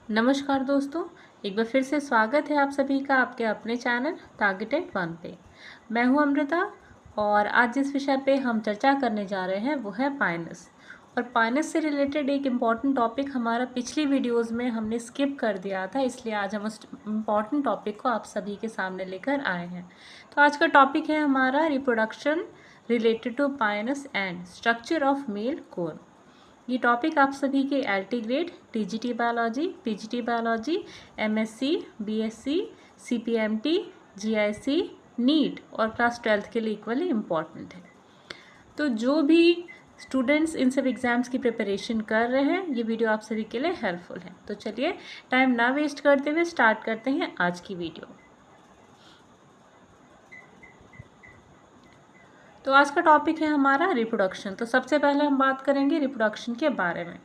नमस्कार दोस्तों, एक बार फिर से स्वागत है आप सभी का आपके अपने चैनल टारगेटेड वन पे। मैं हूं अमृता और आज जिस विषय पे हम चर्चा करने जा रहे हैं वो है पाइनस। और पाइनस से रिलेटेड एक इम्पॉर्टेंट टॉपिक हमारा पिछली वीडियोस में हमने स्किप कर दिया था, इसलिए आज हम उस इम्पॉर्टेंट टॉपिक को आप सभी के सामने लेकर आए हैं। तो आज का टॉपिक है हमारा reproduction related to Pinus and structure of male cone. ये टॉपिक आप सभी के LT grade, TGT biology, PGT biology, MSc, BSc, CPMT, GIC, NEET और क्लास 12th के लिए इक्वली इम्पॉर्टेंट है। तो जो भी स्टूडेंट्स इन सब एग्ज़ाम्स की प्रिपरेशन कर रहे हैं, ये वीडियो आप सभी के लिए हेल्पफुल है। तो चलिए टाइम ना वेस्ट करते हुए स्टार्ट करते हैं आज की वीडियो। तो आज का टॉपिक है हमारा रिप्रोडक्शन। तो सबसे पहले हम बात करेंगे रिप्रोडक्शन के बारे में।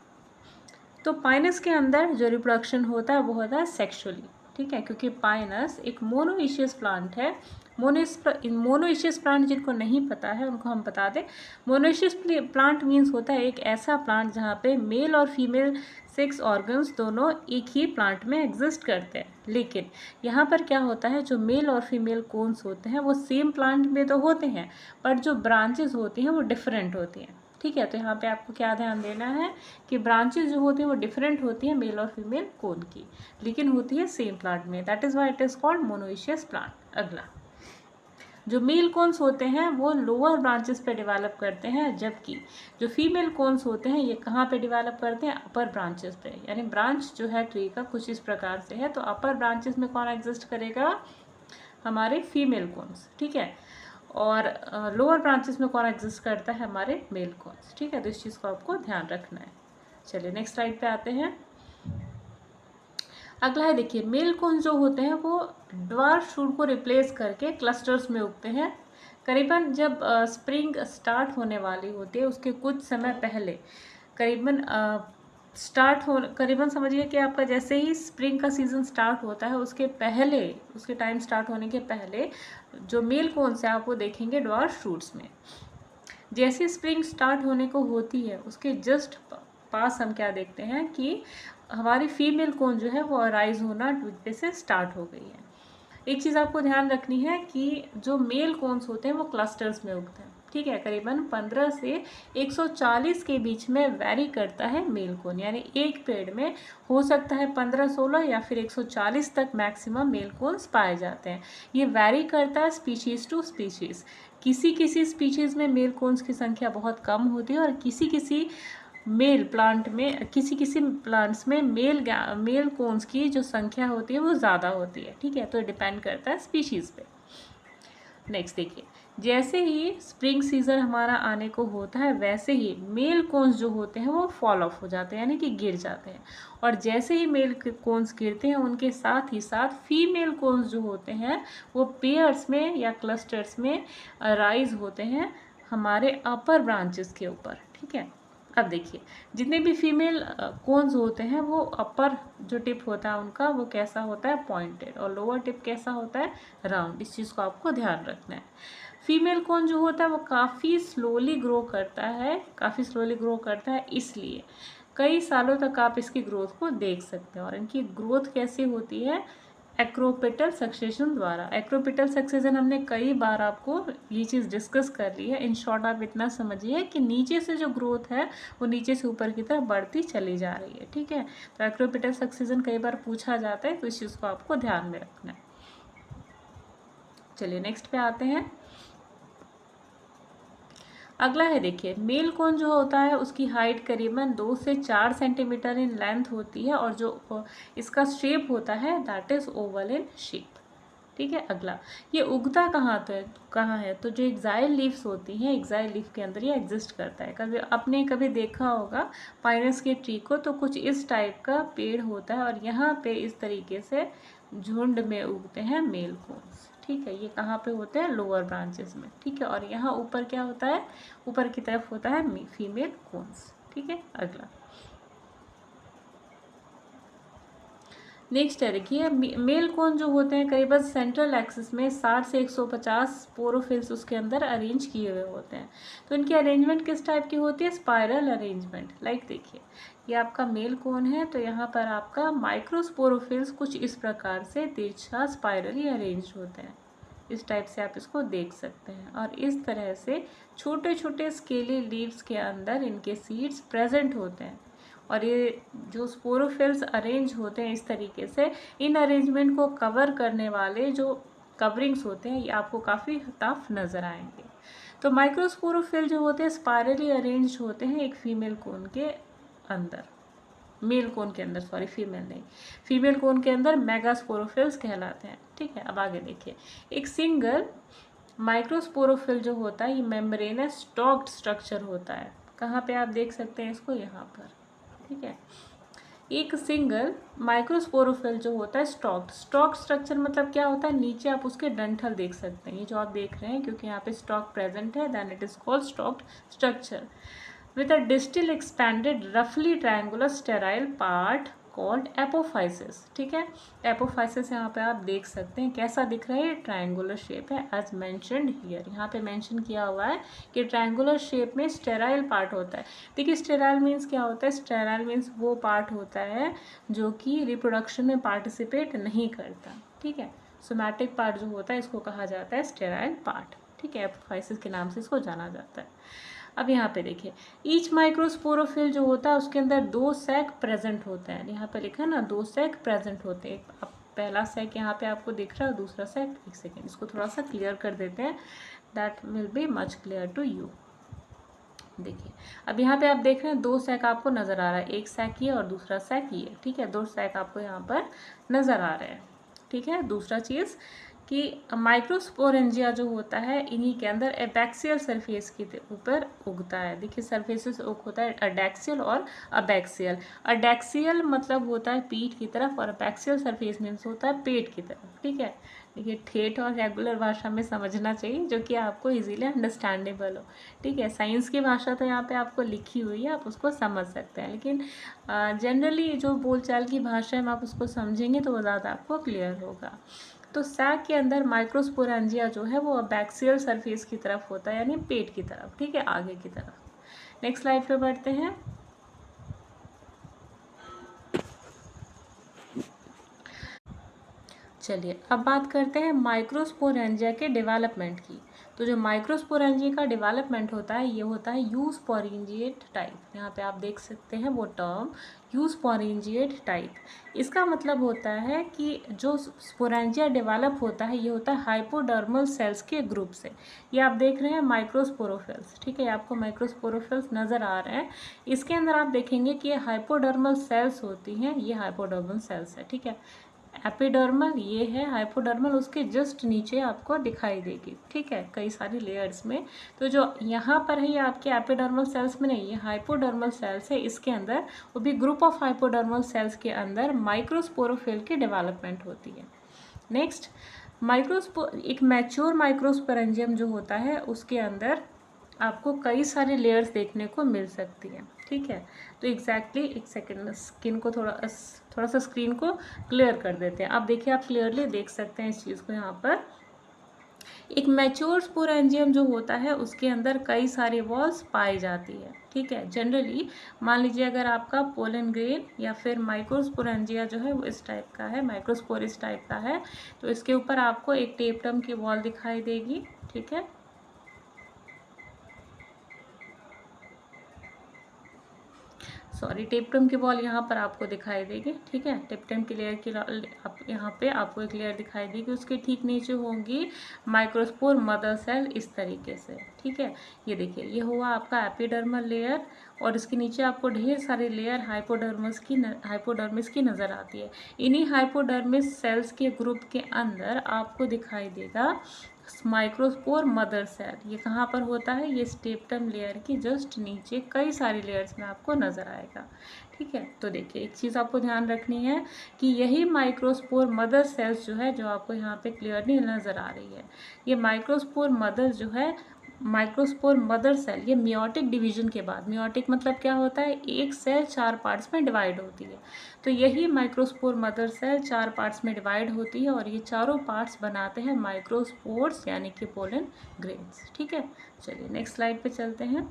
तो पाइनस के अंदर जो रिप्रोडक्शन होता है वो होता है सेक्सुअली, ठीक है, क्योंकि पाइनस एक मोनोइशियस प्लांट है। मोनोइशियस प्लांट जिनको नहीं पता है उनको हम बता दें। मोनोइशियस प्लांट मीन्स होता है एक ऐसा प्लांट जहाँ पे मेल और फीमेल सेक्स ऑर्गन्स दोनों एक ही प्लांट में एग्जिस्ट करते हैं। लेकिन यहाँ पर क्या होता है, जो मेल और फीमेल कोन्स होते हैं वो सेम प्लांट में तो होते हैं, पर जो ब्रांचेस होती हैं वो डिफरेंट होती हैं, ठीक है। तो यहाँ पे आपको क्या ध्यान देना है कि ब्रांचेस जो होती हैं वो डिफरेंट होती हैं मेल और फीमेल कोन की, लेकिन होती है सेम प्लांट में। That is why it is called monoecious plant. अगला, जो मेल कोन्स होते हैं वो लोअर ब्रांचेस पे डेवलप करते हैं, जबकि जो फीमेल कोन्स होते हैं ये कहाँ पे डेवलप करते हैं, अपर ब्रांचेस पे। यानी ब्रांच जो है ट्री का कुछ इस प्रकार से है। तो अपर ब्रांचेस में कौन एग्जिस्ट करेगा, हमारे फीमेल कोन्स, ठीक है। और लोअर ब्रांचेस में कौन एग्जिस्ट करता है, हमारे मेल कोन्स, ठीक है। तो इस चीज़ को आपको ध्यान रखना है। चलिए नेक्स्ट स्लाइड पे आते हैं। अगला है, देखिए मेल कोन्स जो होते हैं वो ड्वार्फ शूट को रिप्लेस करके क्लस्टर्स में उगते हैं। करीबन जब स्प्रिंग स्टार्ट होने वाली होती है उसके कुछ समय पहले, करीबन समझिए कि आपका जैसे ही स्प्रिंग का सीज़न स्टार्ट होता है उसके पहले, उसके टाइम स्टार्ट होने के पहले जो मेल कोन्स है आप वो देखेंगे ड्वार्फ शूट्स में। जैसे स्प्रिंग स्टार्ट होने को होती है उसके जस्ट पास हम क्या देखते हैं कि हमारी फीमेल कोन जो है वो अराइज होना ट्विग पे से स्टार्ट हो गई है। एक चीज़ आपको ध्यान रखनी है कि जो मेल कोन्स होते हैं वो क्लस्टर्स में उगते हैं, ठीक है। करीबन 15 से 140 के बीच में वैरी करता है मेल कोन, यानी एक पेड़ में हो सकता है 15-16 या फिर 140 तक मैक्सिमम मेल कोन्स पाए जाते हैं। ये वैरी करता है स्पीशीज़ टू स्पीशीज़। किसी किसी स्पीशीज़ में मेल कोन्स की संख्या बहुत कम होती है और किसी किसी प्लांट्स में मेल कोन्स की जो संख्या होती है वो ज़्यादा होती है, ठीक है। तो डिपेंड करता है स्पीशीज़ पे। नेक्स्ट देखिए, जैसे ही स्प्रिंग सीजन हमारा आने को होता है वैसे ही मेल कोन्स जो होते हैं वो फॉल ऑफ हो जाते हैं, यानी कि गिर जाते हैं। और जैसे ही मेल कोन्स गिरते हैं उनके साथ ही साथ फीमेल कोन्स जो होते हैं वो पेयर्स में या क्लस्टर्स में राइज होते हैं हमारे अपर ब्रांचेस के ऊपर, ठीक है। अब देखिए, जितने भी फीमेल कोन्स होते हैं वो अपर जो टिप होता है उनका वो कैसा होता है, पॉइंटेड, और लोअर टिप कैसा होता है, राउंड। इस चीज़ को आपको ध्यान रखना है। फीमेल कोन जो होता है वो काफ़ी स्लोली ग्रो करता है, इसलिए कई सालों तक आप इसकी ग्रोथ को देख सकते हैं। और इनकी ग्रोथ कैसी होती है, एक्रोपेटल सक्सेशन द्वारा। एक्रोपेटल सक्सेशन हमने कई बार आपको ये चीज़ डिस्कस कर ली है। इन शॉर्ट आप इतना समझिए कि नीचे से जो ग्रोथ है वो नीचे से ऊपर की तरफ बढ़ती चली जा रही है, ठीक है। तो एक्रोपेटल सक्सेशन कई बार पूछा जाता है, तो इस चीज़ को आपको ध्यान में रखना है। चलिए नेक्स्ट पे आते हैं। अगला है, देखिए मेल कोन जो होता है उसकी हाइट करीबन 2 से 4 सेंटीमीटर इन लेंथ होती है और जो इसका शेप होता है that is oval in shape, ठीक है। अगला, ये उगता कहाँ है, तो जो एक्साइल लीव्स होती हैं, एक्साइल लीफ के अंदर ये एग्जिस्ट करता है। कभी देखा होगा पाइनस के ट्री को, तो कुछ इस टाइप का पेड़ होता है और यहाँ पे इस तरीके से झुंड में उगते हैं मेल कोन्स, ठीक है। ये कहाँ पे होते हैं, लोअर ब्रांचेस में, ठीक है। और यहाँ ऊपर क्या होता है, ऊपर की तरफ होता है फीमेल कोन्स, ठीक है। अगला, नेक्स्ट है देखिए, मेल कोन जो होते हैं करीबन सेंट्रल एक्सिस में 60 से 150 स्पोरोफिल्स उसके अंदर अरेंज किए हुए होते हैं। तो इनकी अरेंजमेंट किस टाइप की होती है? Spiral arrangement. लाइक देखिए, ये आपका मेल कोन है, तो यहाँ पर आपका माइक्रोस्पोरोफिल्स कुछ इस प्रकार से तिरछा स्पाइरली अरेंज होते हैं। इस टाइप से आप इसको देख सकते हैं। और इस तरह से छोटे छोटे स्केली लीव्स के अंदर इनके सीड्स प्रेजेंट होते हैं। और ये जो स्पोरोफिल्स अरेंज होते हैं इस तरीके से, इन अरेंजमेंट को कवर करने वाले जो कवरिंग्स होते हैं ये आपको काफ़ी टफ नज़र आएंगे। तो माइक्रोस्पोरोफिल जो होते हैं स्पाइरली अरेंज होते हैं एक फीमेल कोन के अंदर, मेल कोन के अंदर, सॉरी फीमेल नहीं, फीमेल कोन के अंदर मेगास्पोरोफिल्स कहलाते हैं। ठीक है, अब आगे देखिए, एक सिंगल माइक्रोस्पोरोफिल जो होता है ये मेम्ब्रेनस स्टॉक्ड स्ट्रक्चर होता है। कहाँ पे आप देख सकते हैं इसको? यहाँ पर। ठीक है, एक सिंगल माइक्रोस्पोरोफिल जो होता है स्टॉक्ड स्ट्रक्चर मतलब क्या होता है? नीचे आप उसके डंठल देख सकते हैं, ये जो आप देख रहे हैं, क्योंकि यहाँ पे स्टॉक प्रेजेंट है, then it is called stalked structure with a distal expanded roughly triangular sterile part called apophysis. ठीक है, एपोफाइसिस यहाँ पे आप देख सकते हैं कैसा दिख रहा है, ये ट्रायंगुलर शेप है एज मैंशनड हियर। यहाँ पे मेंशन किया हुआ है कि ट्रायंगुलर शेप में स्टेराइल पार्ट होता है। देखिए स्टेराइल मीन्स क्या होता है? स्टेराइल मीन्स वो पार्ट होता है जो कि रिप्रोडक्शन में पार्टिसिपेट नहीं करता। ठीक है, सोमैटिक पार्ट जो होता है इसको कहा जाता है स्टेराइल पार्ट। ठीक है, एपोफाइसिस के नाम से इसको जाना जाता है। अब यहाँ पे देखिए, ईच माइक्रोस्पोरोफिल जो होता है उसके अंदर 2 सैक प्रेजेंट होते हैं। यहाँ पे लिखा है ना, 2 सैक प्रेजेंट होते हैं। अब पहला सैक यहाँ पे आपको दिख रहा है, दूसरा सैक, एक सेकेंड इसको थोड़ा सा क्लियर कर देते हैं, that will be much clear to you. देखिए अब यहाँ पे आप देख रहे हैं 2 सैक आपको नज़र आ रहा है, एक सैक ये और दूसरा सैक ये। ठीक है, 2 सैक आपको यहाँ पर नज़र आ रहे हैं। ठीक है, दूसरा चीज़ कि माइक्रोस्पोरेंजिया जो होता है इन्हीं के अंदर एबैक्सियल सरफेस के ऊपर उगता है। देखिए सरफेसेस होता है अडैक्सियल और अबैक्सियल। अडैक्सियल मतलब होता है पीठ की तरफ और अबैक्सियल सरफेस मीन्स होता है पेट की तरफ। ठीक है, देखिए ठेठ और रेगुलर भाषा में समझना चाहिए जो कि आपको इजीली अंडरस्टैंडेबल हो। ठीक है, साइंस की भाषा तो यहाँ पे आपको लिखी हुई है, आप उसको समझ सकते हैं, लेकिन जनरली जो बोलचाल की भाषा है आप उसको समझेंगे तो वो ज़्यादा आपको क्लियर होगा। तो सैक के अंदर माइक्रोस्पोरेंजिया जो है वो बैक्सियल सरफेस की तरफ होता है, यानी पेट की तरफ। ठीक है, आगे की तरफ। नेक्स्ट स्लाइड पे बढ़ते हैं। चलिए अब बात करते हैं माइक्रोस्पोरेंजिया के डेवलपमेंट की। तो जो माइक्रोस्पोरेंजिया का डेवलपमेंट होता है ये होता है यूस्पोरेंजिएट टाइप। यहाँ पे आप देख सकते हैं वो टर्म यूस्पोरेंजिएट टाइप। इसका मतलब होता है कि जो स्पोरेंजिया डेवलप होता है ये होता है हाइपोडर्मल सेल्स के ग्रुप से। ये आप देख रहे हैं माइक्रोस्पोरोफिल्स। ठीक है, आपको माइक्रोस्पोरोफिल्स नज़र आ रहे हैं। इसके अंदर आप देखेंगे कि ये हाइपोडर्मल सेल्स होती हैं, ये हाइपोडर्मल सेल्स है। ठीक है, एपिडर्मल ये है, हाइपोडर्मल उसके जस्ट नीचे आपको दिखाई देगी। ठीक है, कई सारी लेयर्स में। तो जो यहाँ पर है ये आपके एपिडर्मल सेल्स में नहीं, ये हाइपोडर्मल सेल्स है। इसके अंदर वो भी ग्रुप ऑफ हाइपोडर्मल सेल्स के अंदर माइक्रोस्पोरोफिल की डेवलपमेंट होती है। नेक्स्ट एक मैच्योर माइक्रोस्पोरेंजियम जो होता है उसके अंदर आपको कई सारी लेयर्स देखने को मिल सकती हैं। ठीक है, तो एग्जैक्टली एक सेकेंड स्किन को थोड़ा सा स्क्रीन को क्लियर कर देते हैं। अब देखिए आप क्लियरली देख सकते हैं इस चीज़ को। यहाँ पर एक मैच्योर स्पोरेंजियम जो होता है उसके अंदर कई सारी वॉल्स पाई जाती है। ठीक है, जनरली मान लीजिए अगर आपका पोलन ग्रेन या फिर माइक्रोस्पोरेंजिया जो है वो इस टाइप का है, माइक्रोस्पोर इस टाइप का है, तो इसके ऊपर आपको एक टेपटम की वॉल दिखाई देगी। ठीक है, सॉरी टेपटम की बॉल यहाँ पर आपको दिखाई देगी। ठीक है, टेपटम की लेयर की आप यहाँ पे आपको एक लेयर दिखाई देगी, उसके ठीक नीचे होंगी माइक्रोस्पोर मदर सेल इस तरीके से। ठीक है, ये देखिए ये हुआ आपका एपिडर्मल लेयर और इसके नीचे आपको ढेर सारी लेयर हाइपोडर्मिस की नज़र आती है। इन्हीं हाइपोडर्मिस सेल्स के ग्रुप के अंदर आपको दिखाई देगा माइक्रोस्पोर मदर सेल। ये कहाँ पर होता है? ये स्टेपटम लेयर की जस्ट नीचे कई सारी लेयर्स में आपको नज़र आएगा। ठीक है, तो देखिए एक चीज़ आपको ध्यान रखनी है कि यही माइक्रोस्पोर मदर सेल्स जो है, जो आपको यहाँ पे क्लियरली नज़र आ रही है, ये माइक्रोस्पोर मदर जो है माइक्रोस्पोर मदर सेल, ये मियोटिक डिवीजन के बाद, मियोटिक मतलब क्या होता है, एक सेल 4 पार्ट्स में डिवाइड होती है, तो यही माइक्रोस्पोर मदर सेल 4 पार्ट्स में डिवाइड होती है और ये चारों पार्ट्स बनाते हैं माइक्रोस्पोर्स यानी कि पोलन ग्रेन्स। ठीक है, चलिए नेक्स्ट स्लाइड पे चलते हैं।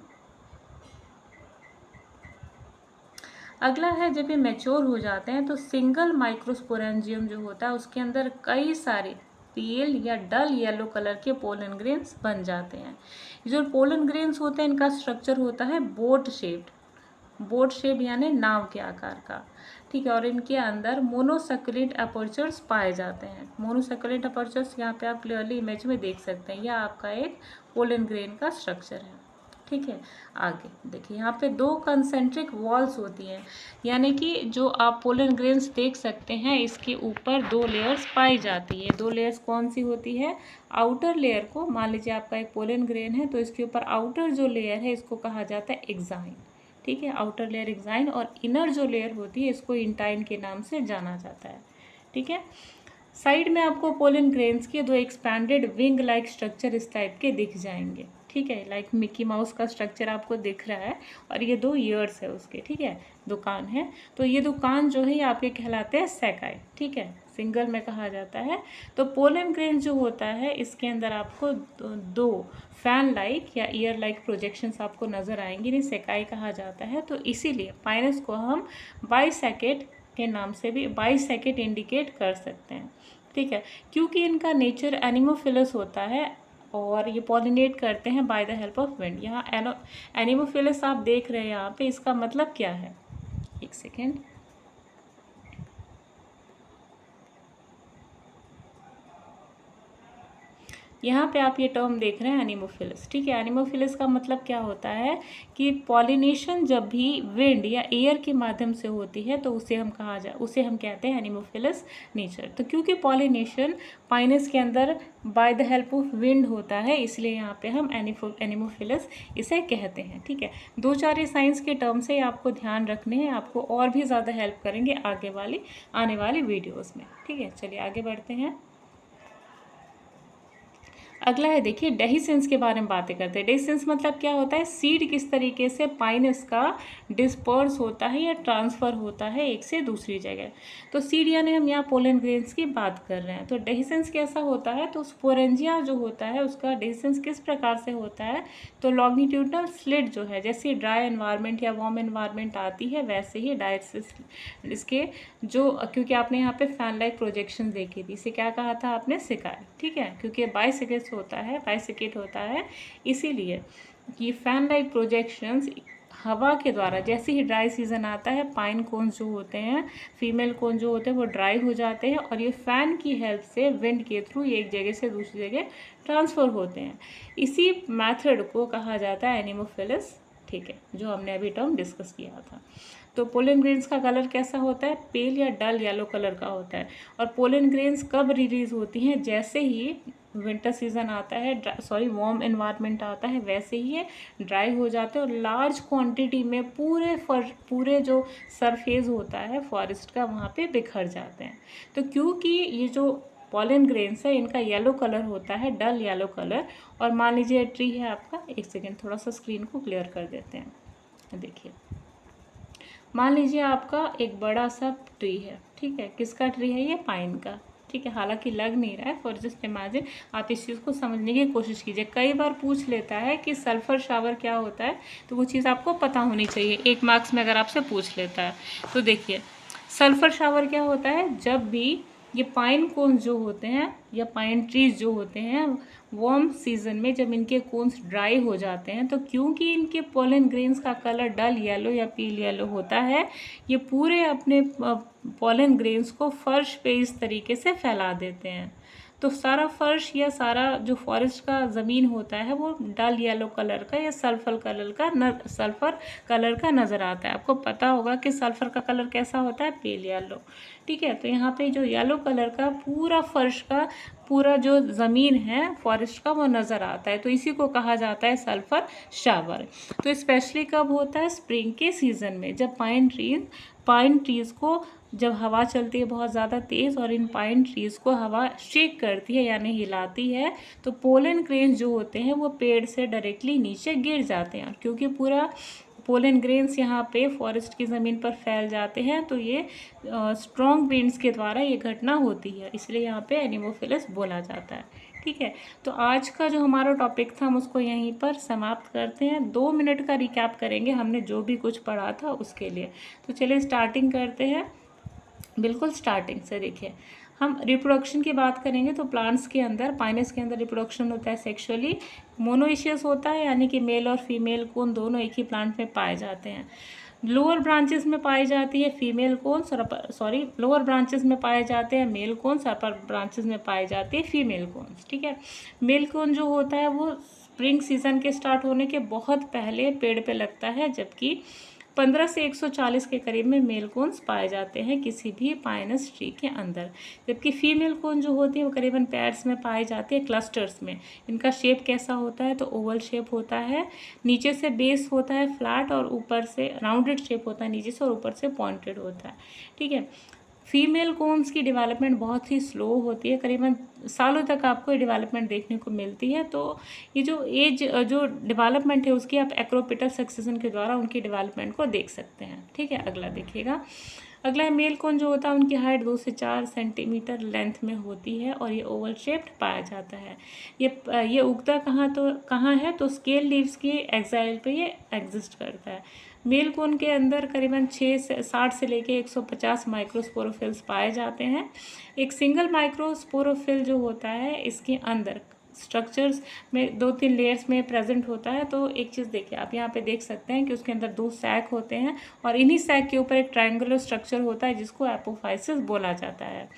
अगला है, जब ये मैच्योर हो जाते हैं तो सिंगल माइक्रोस्पोरेंजियम जो होता है उसके अंदर कई सारे पेल या डल येलो कलर के पोलन ग्रेन्स बन जाते हैं। जो पोलन ग्रेन्स होते हैं इनका स्ट्रक्चर होता है बोट शेप यानी नाव के आकार का। ठीक है, और इनके अंदर मोनोसैक्रिड अपर्चर्स पाए जाते हैं। मोनोसैक्रिड अपर्चर्स यहाँ पे आप क्लियरली इमेज में देख सकते हैं, यह आपका एक पोलन ग्रेन का स्ट्रक्चर है। ठीक है, आगे देखिए यहाँ पे 2 कंसेंट्रिक वॉल्स होती हैं, यानी कि जो आप पोलन ग्रेन्स देख सकते हैं इसके ऊपर 2 लेयर्स पाई जाती है। 2 लेयर्स कौन सी होती है, आउटर लेयर को, मान लीजिए आपका एक पोलन ग्रेन है तो इसके ऊपर आउटर जो लेयर है इसको कहा जाता है एक्साइन। ठीक है, आउटर लेयर एक्साइन, और इनर जो लेयर होती है इसको इंटाइन के नाम से जाना जाता है। ठीक है, साइड में आपको पोलन ग्रेन्स के 2 एक्सपैंडेड विंग लाइक स्ट्रक्चर इस टाइप के दिख जाएंगे। ठीक है, लाइक मिक्की माउस का स्ट्रक्चर आपको दिख रहा है, और ये 2 ईयर्स है उसके। ठीक है, 2 कान है, तो ये 2 कान जो है ये आपके कहलाते हैं सैकाई। ठीक है, सिंगल में कहा जाता है। तो पोलन ग्रेन जो होता है इसके अंदर आपको 2 फैन लाइक या ईयर लाइक प्रोजेक्शंस आपको नज़र आएंगे, इन्हें सैकाई कहा जाता है। तो इसीलिए पाइनस को हम बाइसेकेट के नाम से भी बाइसेकेट इंडिकेट कर सकते हैं। ठीक है, क्योंकि इनका नेचर एनिमोफिलस होता है और ये पॉलिनेट करते हैं by the help of wind. यहाँ एनिमोफिलस आप देख रहे हैं यहाँ पे, इसका मतलब क्या है, एक सेकेंड, यहाँ पे आप ये टर्म देख रहे हैं एनिमोफिलस। ठीक है, एनिमोफिलस का मतलब क्या होता है कि पॉलिनेशन जब भी विंड या एयर के माध्यम से होती है तो उसे हम कहते हैं एनिमोफिलस नेचर। तो क्योंकि पॉलिनेशन पाइनस के अंदर by the help of wind होता है इसलिए यहाँ पे हम एनिमोफिलस इसे कहते हैं। ठीक है, 2-4 साइंस के टर्म से आपको ध्यान रखने हैं, आपको और भी ज़्यादा हेल्प करेंगे आने वाली वीडियोज़ में। ठीक है, चलिए आगे बढ़ते हैं। अगला है, देखिए डेहिसेंस के बारे में बातें करते हैं। डेहिसेंस मतलब क्या होता है, सीड किस तरीके से पाइनस का डिस्पर्स होता है या ट्रांसफ़र होता है एक से दूसरी जगह। तो सीड यानी हम यहाँ पोलन ग्रेन्स की बात कर रहे हैं। तो डेहिसेंस कैसा होता है, तो स्पोरेंजिया जो होता है उसका डेहिसेंस किस प्रकार से होता है, तो लॉन्गिट्यूडनल स्लिट जो है, जैसे ड्राई एनवायरनमेंट या वार्म एनवायरनमेंट आती है वैसे ही इसके जो, क्योंकि आपने यहाँ पे फैन लाइक प्रोजेक्शन देखी थी, इसे क्या कहा था आपने, सिकाई। ठीक है, क्योंकि बाइसेकेट होता है इसीलिए कि फैन लाइक प्रोजेक्शंस हवा के द्वारा, जैसे ही ड्राई सीजन आता है पाइन कोन्स जो होते हैं, फीमेल कोन जो होते हैं वो ड्राई हो जाते हैं और ये फैन की हेल्प से विंड के थ्रू एक जगह से दूसरी जगह ट्रांसफ़र होते हैं। इसी मेथड को कहा जाता है एनिमोफिलस। ठीक है, जो हमने अभी टर्म डिस्कस किया था। तो पोलन ग्रेन्स का कलर कैसा होता है, पेल या डल येलो कलर का होता है। और पोलन ग्रेन्स कब रिलीज होती हैं, जैसे ही विंटर सीजन आता है, वार्म एनवायरनमेंट आता है, वैसे ही ये ड्राई हो जाते हैं और लार्ज क्वांटिटी में पूरे जो सरफेस होता है फॉरेस्ट का वहाँ पे बिखर जाते हैं। तो क्योंकि ये जो पोलन ग्रेन्स है इनका येलो कलर होता है, डल येलो कलर। और मान लीजिए ट्री है आपका, एक सेकेंड थोड़ा सा स्क्रीन को क्लियर कर देते हैं। देखिए, मान लीजिए आपका एक बड़ा सा ट्री है। ठीक है, किसका ट्री है, ये पाइन का। ठीक है, हालांकि लग नहीं रहा है, फॉर जस्ट इमेजिन, आप इस चीज़ को समझने की कोशिश कीजिए। कई बार पूछ लेता है कि सल्फर शावर क्या होता है, तो वो चीज़ आपको पता होनी चाहिए, 1 मार्क्स में अगर आपसे पूछ लेता है। तो देखिए, सल्फर शावर क्या होता है, जब भी ये पाइन कोन्स जो होते हैं या पाइन ट्रीज जो होते हैं वार्म सीजन में जब इनके कोन्स ड्राई हो जाते हैं, तो क्योंकि इनके पोलन ग्रेन्स का कलर डल येलो या पील येलो होता है, ये पूरे अपने पोलन ग्रेन्स को फर्श पे इस तरीके से फैला देते हैं। तो सारा फर्श या सारा जो फॉरेस्ट का ज़मीन होता है वो डल येलो कलर का या सल्फर कलर का नज़र आता है। आपको पता होगा कि सल्फर का कलर कैसा होता है, पेल येलो। ठीक है, तो यहाँ पे जो येलो कलर का पूरा फर्श का पूरा जो ज़मीन है फॉरेस्ट का वो नज़र आता है, तो इसी को कहा जाता है सल्फर शावर। तो स्पेशली कब होता है? स्प्रिंग के सीज़न में, जब पाइन ट्रीज़ को जब हवा चलती है बहुत ज़्यादा तेज़ और इन पाइन ट्रीज़ को हवा शेक करती है यानी हिलाती है, तो पोलन ग्रेन्स जो होते हैं वो पेड़ से डायरेक्टली नीचे गिर जाते हैं। क्योंकि पूरा पोलन ग्रेन्स यहाँ पे फॉरेस्ट की ज़मीन पर फैल जाते हैं, तो ये स्ट्रॉन्ग विंड्स के द्वारा ये घटना होती है, इसलिए यहाँ पे एनीमोफिलस बोला जाता है। ठीक है, तो आज का जो हमारा टॉपिक था हम उसको यहीं पर समाप्त करते हैं। 2 मिनट का रिकैप करेंगे हमने जो भी कुछ पढ़ा था उसके लिए। तो चलिए स्टार्टिंग करते हैं, बिल्कुल स्टार्टिंग से। देखिए, हम रिप्रोडक्शन की बात करेंगे तो प्लांट्स के अंदर, पाइनस के अंदर रिप्रोडक्शन होता है सेक्सुअली मोनोइशियस होता है, यानी कि मेल और फीमेल कोन दोनों एक ही प्लांट में पाए जाते हैं। लोअर ब्रांचेस में पाई जाती है फीमेल कोन्स, लोअर ब्रांचेस में पाए जाते हैं मेल कोन्स, अपर ब्रांचेस में पाई जाती है फीमेल कोन्स। ठीक है, मेल कोन जो होता है वो स्प्रिंग सीजन के स्टार्ट होने के बहुत पहले पेड़ पे लगता है, जबकि 15 से 140 के करीब में मेल कोन्स पाए जाते हैं किसी भी पाइनस ट्री के अंदर, जबकि फीमेल कोन जो होती है वो करीबन पैड्स में पाई जाती है, क्लस्टर्स में। इनका शेप कैसा होता है? तो ओवल शेप होता है, नीचे से बेस होता है फ्लैट और ऊपर से राउंडेड शेप होता है नीचे से, और ऊपर से पॉइंटेड होता है। ठीक है, फीमेल कोन्स की डेवलपमेंट बहुत ही स्लो होती है, करीबन सालों तक आपको ये डेवलपमेंट देखने को मिलती है। तो ये जो डेवलपमेंट है उसकी आप एक्रोपिटल सक्सेशन के द्वारा उनकी डेवलपमेंट को देख सकते हैं। ठीक है, अगला देखिएगा। अगला है मेल कोन जो होता है, उनकी हाइट 2 से 4 सेंटीमीटर लेंथ में होती है और ये ओवल शेप्ड पाया जाता है। ये उगता कहाँ है? तो स्केल लीव्स की एक्साइल पे ये एग्जिस्ट करता है। मेल कोन के अंदर करीबन 60 से लेके 150 माइक्रोस्पोरोफिल्स पाए जाते हैं। एक सिंगल माइक्रोस्पोरोफिल जो होता है इसके अंदर स्ट्रक्चर्स में 2-3 लेयर्स में प्रेजेंट होता है। तो एक चीज़ देखिए, आप यहाँ पे देख सकते हैं कि उसके अंदर 2 सैक होते हैं और इन्हीं सैक के ऊपर एक ट्रायंगुलर स्ट्रक्चर होता है जिसको एपोफाइसिस बोला जाता है।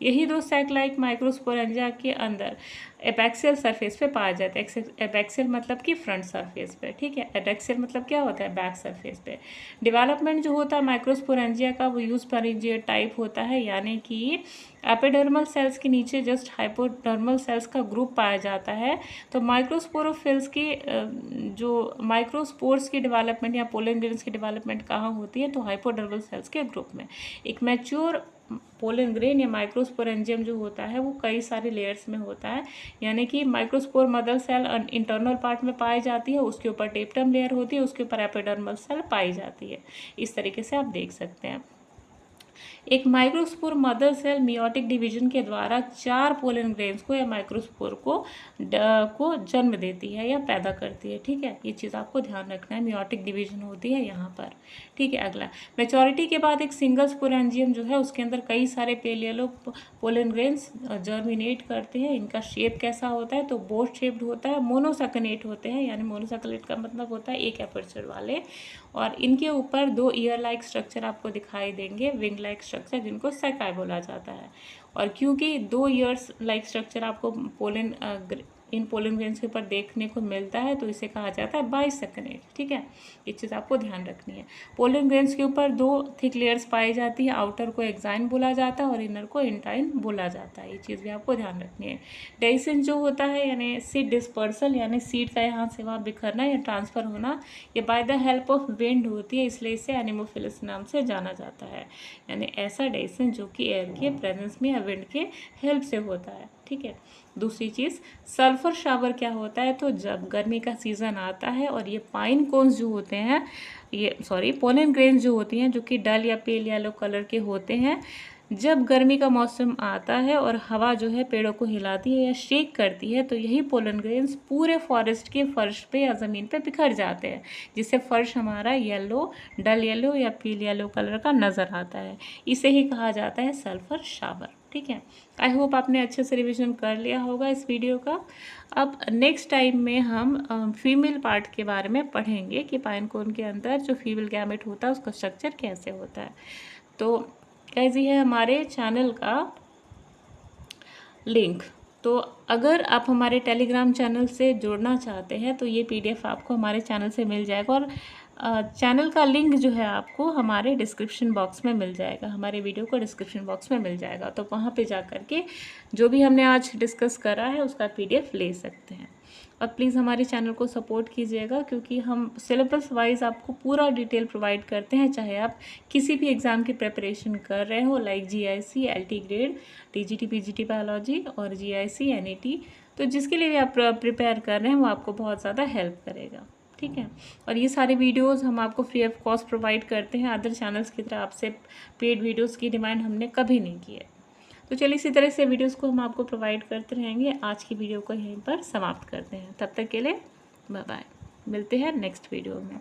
यही 2 सैक लाइक माइक्रोस्पोरेंजिया के अंदर एबैक्सियल सरफेस पे पाया जाता है। एबैक्सियल मतलब कि फ्रंट सरफेस पे। ठीक है, एडैक्सियल मतलब क्या होता है? बैक सरफेस पे। डेवलपमेंट जो होता है माइक्रोस्पोरेंजिया का वो यूस्पेरिंजिएट टाइप होता है, यानी कि एपिडर्मल सेल्स के नीचे जस्ट हाइपोडर्मल सेल्स का ग्रुप पाया जाता है। तो माइक्रोस्पोरोफिल्स की जो माइक्रोस्पोर्स की डेवलपमेंट या पोलन ग्रेन्स की डेवलपमेंट कहाँ होती है? तो हाइपोडर्मल सेल्स के ग्रुप में। एक मैच्योर पोलन ग्रेन या माइक्रोस्पोरेंजियम जो होता है वो कई सारे लेयर्स में होता है, यानी कि microspore mother cell internal part में पाई जाती है, उसके ऊपर टेप्टम लेयर होती है, उसके ऊपर एपिडर्मल सेल पाई जाती है। इस तरीके से आप देख सकते हैं। एक microspore mother cell meiotic division के द्वारा 4 पोलन ग्रेन्स को या माइक्रोस्पोर को जन्म देती है या पैदा करती है। ठीक है, ये चीज़ आपको ध्यान रखना है, मियोटिक डिवीजन होती है यहाँ पर। ठीक है, अगला मैच्योरिटी के बाद एक सिंगल स्पोरेंजियम जो है उसके अंदर कई सारे पेलियलो पोलन ग्रेन्स जर्मिनेट करते हैं। इनका शेप कैसा होता है? तो बोट शेप्ड होता है, मोनोसैकनेट होते हैं, यानी मोनोसैकनेट का मतलब होता है एक एपर्चर वाले, और इनके ऊपर 2 ईयर लाइक स्ट्रक्चर आपको दिखाई देंगे, विंग लाइक स्ट्रक्चर, जिनको सैकाई बोला जाता है। और क्योंकि 2 ईयर्स लाइक स्ट्रक्चर आपको इन पोलन ग्रेन्स के ऊपर देखने को मिलता है तो इसे कहा जाता है बाइसेकनेट। ठीक है, ये चीज़ आपको ध्यान रखनी है। पोलन ग्रेन्स के ऊपर 2 थिक लेयर्स पाई जाती है, आउटर को एक्साइन बोला जाता है और इनर को इंटाइन बोला जाता है। ये चीज़ भी आपको ध्यान रखनी है। डेइसेंस जो होता है यानी सीड डिस्पर्सल, यानी सीड का यहाँ से वहाँ बिखरना या ट्रांसफ़र होना, ये by the help of wind होती है, इसलिए इसे एनीमोफिलस नाम से जाना जाता है। यानी ऐसा डेइसेंस जो कि एयर के प्रेजेंस में या विंड के हेल्प से होता है। ठीक है, दूसरी चीज़ सल्फर शावर क्या होता है? तो जब गर्मी का सीज़न आता है और ये पाइन कोन्स जो होते हैं, पोलन ग्रेन्स जो होती हैं जो कि डल या पेल येलो कलर के होते हैं, जब गर्मी का मौसम आता है और हवा जो है पेड़ों को हिलाती है या शेक करती है, तो यही पोलन ग्रेन्स पूरे फॉरेस्ट के फर्श पे या ज़मीन पे बिखर जाते हैं, जिससे फर्श हमारा डल येलो या पील येलो कलर का नज़र आता है। इसे ही कहा जाता है सल्फर शावर। ठीक है, आई होप आपने अच्छे से रिविजन कर लिया होगा इस वीडियो का। अब नेक्स्ट टाइम में हम फीमेल पार्ट के बारे में पढ़ेंगे कि पाइन कोन के अंदर जो फीमेल गैमेट होता है उसका स्ट्रक्चर कैसे होता है। तो कैसी है हमारे चैनल का लिंक, तो अगर आप हमारे टेलीग्राम चैनल से जुड़ना चाहते हैं तो ये PDF आपको हमारे चैनल से मिल जाएगा। और चैनल का लिंक जो है आपको हमारे डिस्क्रिप्शन बॉक्स में मिल जाएगा, हमारे वीडियो को डिस्क्रिप्शन बॉक्स में मिल जाएगा। तो वहाँ पे जा कर के जो भी हमने आज डिस्कस करा है उसका PDF ले सकते हैं। और प्लीज़ हमारे चैनल को सपोर्ट कीजिएगा, क्योंकि हम सिलेबस वाइज आपको पूरा डिटेल प्रोवाइड करते हैं, चाहे आप किसी भी एग्ज़ाम की प्रिपरेशन कर रहे हो, like GIC, LT grade, TGT PGT biology और GIC NET। तो जिसके लिए भी आप प्रिपेयर कर रहे हैं वो आपको बहुत ज़्यादा हेल्प करेगा, ठीक है। और ये सारे वीडियोस हम आपको फ्री ऑफ कॉस्ट प्रोवाइड करते हैं। अदर चैनल्स की तरह आपसे पेड वीडियोस की डिमांड हमने कभी नहीं की है। तो चलिए इसी तरह से वीडियोस को हम आपको प्रोवाइड करते रहेंगे। आज की वीडियो को यहीं पर समाप्त करते हैं। तब तक के लिए बाय बाय, मिलते हैं नेक्स्ट वीडियो में।